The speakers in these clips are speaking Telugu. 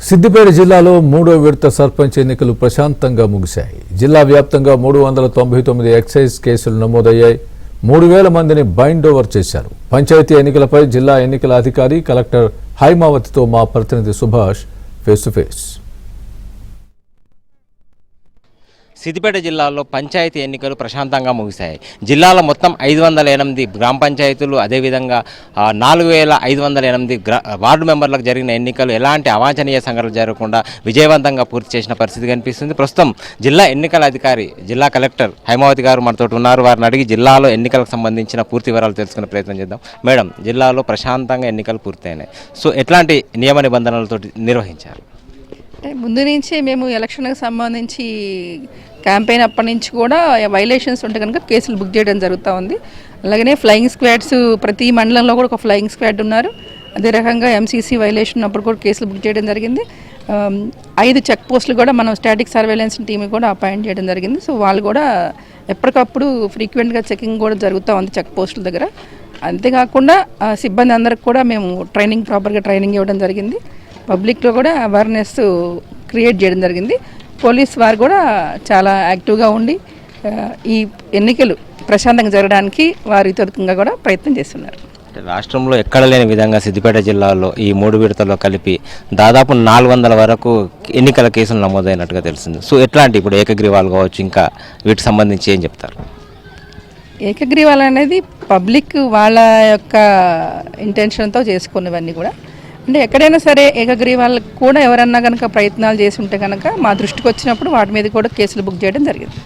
సిద్దిపేట జిల్లాలో మూడో విడత సర్పంచ్ ఎన్నికలు ప్రశాంతంగా ముగిశాయి. జిల్లా వ్యాప్తంగా 399 ఎక్సైజ్ కేసులు నమోదయ్యాయి. 3000 మందిని బైండ్ ఓవర్ చేశారు. పంచాయతీ ఎన్నికలపై జిల్లా ఎన్నికల అధికారి కలెక్టర్ హైమావతితో మా ప్రతినిధి Subhash face to face. Siddipet జిల్లాలో పంచాయతీ ఎన్నికలు ప్రశాంతంగా ముగిశాయి. జిల్లాలో మొత్తం 508 గ్రామ పంచాయతీలు, అదేవిధంగా 4508 వార్డు మెంబర్లకు జరిగిన ఎన్నికలు ఎలాంటి అవాంఛనీయ సంఘటనలు జరగకుండా విజయవంతంగా పూర్తి చేసిన పరిస్థితి కనిపిస్తుంది. ప్రస్తుతం జిల్లా ఎన్నికల అధికారి, జిల్లా కలెక్టర్ హైమావతి గారు మనతో ఉన్నారు. వారిని అడిగి జిల్లాలో ఎన్నికలకు సంబంధించిన పూర్తి వివరాలు తెలుసుకునే ప్రయత్నం చేద్దాం. మేడం, జిల్లాలో ప్రశాంతంగా ఎన్నికలు పూర్తయినాయి. సో ఎట్లాంటి నియమ నిబంధనలతో నిర్వహించారు? ముందు నుంచి మేము ఎలక్షన్కి సంబంధించి క్యాంపెయిన్ అప్పటి నుంచి కూడా వైలేషన్స్ ఉంటే కనుక కేసులు బుక్ చేయడం జరుగుతూ ఉంది. అలాగనే ఫ్లయింగ్ స్క్వాడ్స్ ప్రతి మండలంలో కూడా ఒక ఫ్లయింగ్ స్క్వాడ్ ఉన్నారు. అదే రకంగా ఎంసీసీ వైలేషన్ అప్పుడు కూడా కేసులు బుక్ చేయడం జరిగింది. 5 చెక్ పోస్టులు కూడా మనం స్టాటిక్ సర్వేలెన్స్ టీమ్ కూడా అపాయింట్ చేయడం జరిగింది. సో వాళ్ళు కూడా ఎప్పటికప్పుడు ఫ్రీక్వెంట్గా చెకింగ్ కూడా జరుగుతూ ఉంది చెక్ పోస్టుల దగ్గర. అంతేకాకుండా సిబ్బంది అందరికి కూడా మేము ప్రాపర్గా ట్రైనింగ్ ఇవ్వడం జరిగింది. పబ్లిక్లో కూడా అవేర్నెస్ క్రియేట్ చేయడం జరిగింది. పోలీస్ వారు కూడా చాలా యాక్టివ్గా ఉండి ఈ ఎన్నికలు ప్రశాంతంగా జరగడానికి వారు ఇతరుకంగా కూడా ప్రయత్నం చేస్తున్నారు. రాష్ట్రంలో ఎక్కడ లేని విధంగా సిద్దిపేట జిల్లాలో ఈ 3 విడతల్లో కలిపి దాదాపు 400 వరకు ఎన్నికల కేసులు నమోదైనట్టుగా తెలిసింది. సో ఎట్లాంటి ఇప్పుడు ఏకగ్రీవాలు కావచ్చు, ఇంకా వీటికి సంబంధించి ఏం చెప్తారు? ఏకగ్రీవాలు అనేది పబ్లిక్ వాళ్ళ యొక్క ఇంటెన్షన్తో చేసుకున్నవన్నీ కూడా, అంటే ఎక్కడైనా సరే ఏకగ్రీవాలకు కూడా ఎవరన్నా కనుక ప్రయత్నాలు చేసి ఉంటే కనుక మా దృష్టికి వచ్చినప్పుడు వాటి మీద కూడా కేసులు బుక్ చేయడం జరిగింది.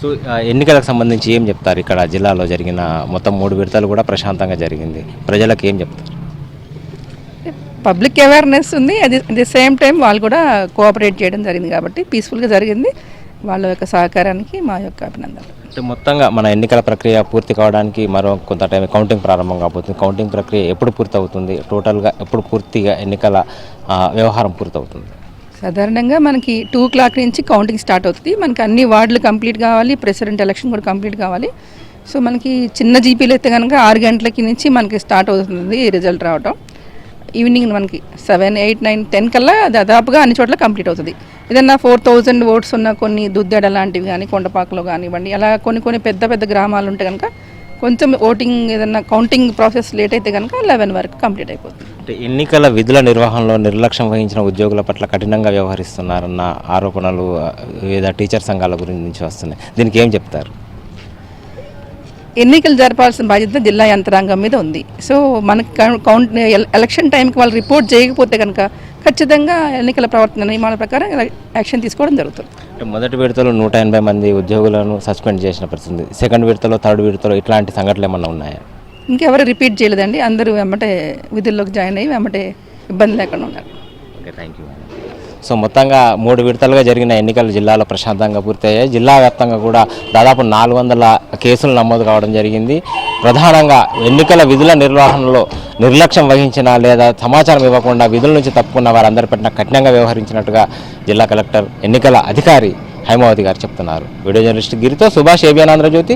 సో ఎన్నికలకు సంబంధించి ఏం చెప్తారు? ఇక్కడ జిల్లాలో జరిగిన మొత్తం 3 విడతలు కూడా ప్రశాంతంగా జరిగింది. ప్రజలకు ఏం చెప్తారు? పబ్లిక్ అవేర్నెస్ ఉంది, అట్ ది సేమ్ టైం వాళ్ళు కూడా కోఆపరేట్ చేయడం జరిగింది కాబట్టి పీస్ఫుల్గా జరిగింది. వాళ్ళ యొక్క సహకారానికి మా యొక్క అభినందనలు. అంటే మొత్తంగా మన ఎన్నికల ప్రక్రియ పూర్తి కావడానికి మరో కొంత టైం కౌంటింగ్ ప్రారంభం కాబోతుంది. కౌంటింగ్ ప్రక్రియ ఎప్పుడు పూర్తవుతుంది? టోటల్గా ఎప్పుడు పూర్తిగా ఎన్నికల వ్యవహారం పూర్తవుతుంది? సాధారణంగా మనకి 2 o'clock నుంచి కౌంటింగ్ స్టార్ట్ అవుతుంది. మనకి అన్ని వార్డులు కంప్లీట్ కావాలి, ప్రెసిడెంట్ ఎలక్షన్ కూడా కంప్లీట్ కావాలి. సో మనకి చిన్న జీపీలు అయితే కనుక 6 గంటలకి నుంచి మనకి స్టార్ట్ అవుతుంది రిజల్ట్ రావటం. ఈవినింగ్ మనకి 7, 8, 9, 10 కల్లా దాదాపుగా అన్ని చోట్ల కంప్లీట్ అవుతుంది. ఏదన్నా 4000 ఓట్స్ ఉన్న కొన్ని దుద్దెడ లాంటివి కానీ, కొండపాకలో కానివ్వండి, అలా కొన్ని పెద్ద పెద్ద గ్రామాలు ఉంటే కనుక కొంచెం ఓటింగ్ ఏదన్నా కౌంటింగ్ ప్రాసెస్ లేట్ అయితే కనుక 11 వరకు కంప్లీట్ అయిపోతుంది. అంటే ఎన్నికల విధుల నిర్వహణలో నిర్లక్ష్యం వహించిన ఉద్యోగుల పట్ల కఠినంగా వ్యవహరిస్తున్నారన్న ఆరోపణలు వివిధ టీచర్ సంఘాల గురించి వస్తున్నాయి. దీనికి ఏం చెప్తారు? ఎన్నికలు జరపాల్సిన బాధ్యత జిల్లా యంత్రాంగం మీద ఉంది. సో మనకి ఎలక్షన్ టైంకి వాళ్ళు రిపోర్ట్ చేయకపోతే కనుక ఖచ్చితంగా ఎన్నికల ప్రవర్తన నియమాల ప్రకారం యాక్షన్ తీసుకోవడం జరుగుతుంది. మొదటి విడతలో 180 మంది ఉద్యోగులను సస్పెండ్ చేసిన పరిస్థితి. సెకండ్ విడతలో, థర్డ్ విడతలో ఇట్లాంటి సంఘటనలు ఏమన్నా ఉన్నాయా? ఇంకెవరు రిపీట్ చేయలేదండి. అందరూ వెంబటే విధుల్లోకి జాయిన్ అయ్యి వెంబటే ఇబ్బంది లేకుండా ఉన్నారు. Okay, thank you. సో మొత్తంగా 3 విడతలుగా జరిగిన ఎన్నికలు జిల్లాలో ప్రశాంతంగా పూర్తయ్యాయి. జిల్లా వ్యాప్తంగా కూడా దాదాపు 400 కేసులు నమోదు కావడం జరిగింది. ప్రధానంగా ఎన్నికల విధుల నిర్వహణలో నిర్లక్ష్యం వహించిన లేదా సమాచారం ఇవ్వకుండా విధుల నుంచి తప్పుకున్న వారందరి పట్ల కఠినంగా వ్యవహరించినట్టుగా జిల్లా కలెక్టర్, ఎన్నికల అధికారి హైమావతి గారు చెప్తున్నారు. వీడియో జర్నలిస్ట్ గిరితో సుభాష్, ఏబిఎన్ ఆంధ్రజ్యోతి.